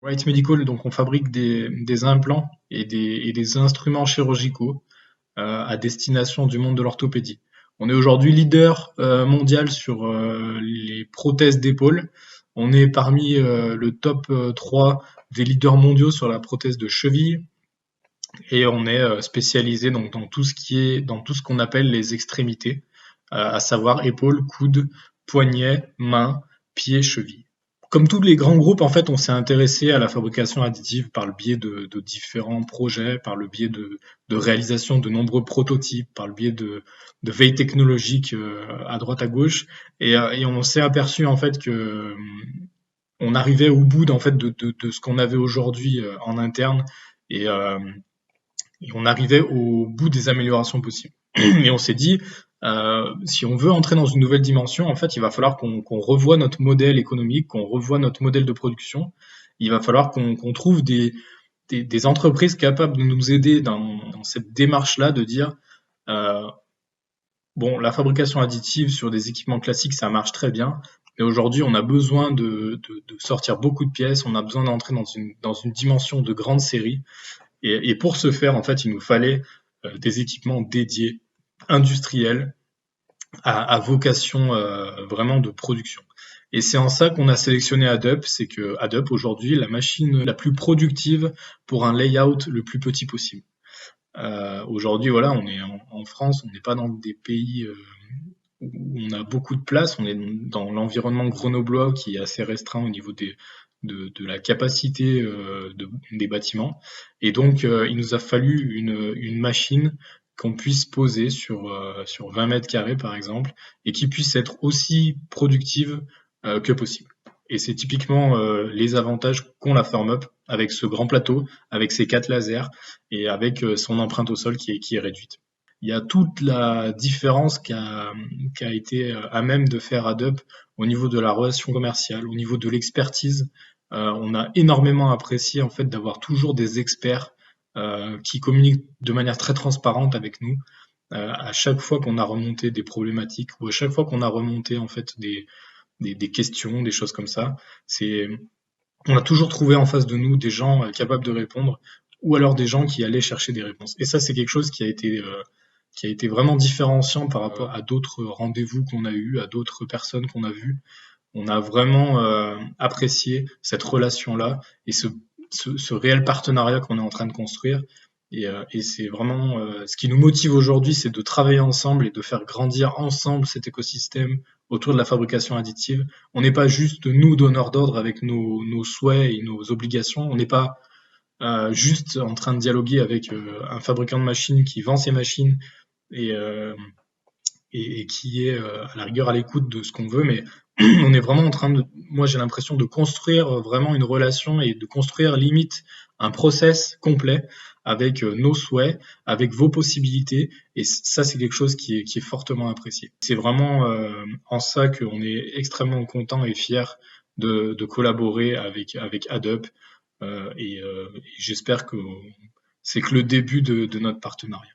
Wright Medical, donc on fabrique des implants et des instruments chirurgicaux à destination du monde de l'orthopédie. On est aujourd'hui leader mondial sur les prothèses d'épaule. On est parmi le top 3 des leaders mondiaux sur la prothèse de cheville et on est spécialisé donc dans tout ce qu'on appelle les extrémités, à savoir épaules, coudes, poignets, mains, pieds, chevilles. Comme tous les grands groupes, en fait, on s'est intéressé à la fabrication additive par le biais de différents projets, par le biais de réalisation de nombreux prototypes, par le biais de veille technologique à droite à gauche, et on s'est aperçu en fait que on arrivait au bout en fait de ce qu'on avait aujourd'hui en interne, et, euh, et on arrivait au bout des améliorations possibles. Et on s'est dit, si on veut entrer dans une nouvelle dimension, en fait, il va falloir qu'on revoie notre modèle économique, qu'on revoie notre modèle de production. Il va falloir qu'on trouve des entreprises capables de nous aider dans cette démarche-là, de dire, euh, bon, la fabrication additive sur des équipements classiques, ça marche très bien, mais aujourd'hui, on a besoin de sortir beaucoup de pièces, on a besoin d'entrer dans une dimension de grande série. Et pour ce faire, en fait, il nous fallait des équipements dédiés, industriels, à vocation vraiment de production. Et c'est en ça qu'on a sélectionné AddUp, c'est que AddUp aujourd'hui est la machine la plus productive pour un layout le plus petit possible. Aujourd'hui, voilà, on est en France, on n'est pas dans des pays où on a beaucoup de place, on est dans l'environnement grenoblois qui est assez restreint au niveau de la capacité des bâtiments. Et donc, il nous a fallu une machine qu'on puisse poser sur 20 mètres carrés, par exemple, et qui puisse être aussi productive que possible. Et c'est typiquement les avantages qu'ont la FormUp avec ce grand plateau, avec ses 4 lasers et avec son empreinte au sol qui est réduite. Il y a toute la différence qu'a été à même de faire AddUp au niveau de la relation commerciale, au niveau de l'expertise. On a énormément apprécié en fait d'avoir toujours des experts qui communiquent de manière très transparente avec nous à chaque fois qu'on a remonté des problématiques ou à chaque fois qu'on a remonté en fait des questions, des choses comme ça. On a toujours trouvé en face de nous des gens capables de répondre ou alors des gens qui allaient chercher des réponses. Et ça, c'est quelque chose qui a été vraiment différenciant par rapport à d'autres rendez-vous qu'on a eus, à d'autres personnes qu'on a vues. On a vraiment apprécié cette relation-là et ce réel partenariat qu'on est en train de construire. Et c'est vraiment ce qui nous motive aujourd'hui, c'est de travailler ensemble et de faire grandir ensemble cet écosystème autour de la fabrication additive. On n'est pas juste nous donneurs d'ordre avec nos souhaits et nos obligations. On n'est pas juste en train de dialoguer avec un fabricant de machines qui vend ses machines et, euh, et qui est à la rigueur à l'écoute de ce qu'on veut, mais on est vraiment en train de, moi j'ai l'impression de construire vraiment une relation et de construire limite un process complet avec nos souhaits, avec vos possibilités, et ça c'est quelque chose qui est fortement apprécié. C'est vraiment en ça qu'on est extrêmement content et fier de collaborer avec AddUp, et j'espère que c'est que le début de notre partenariat.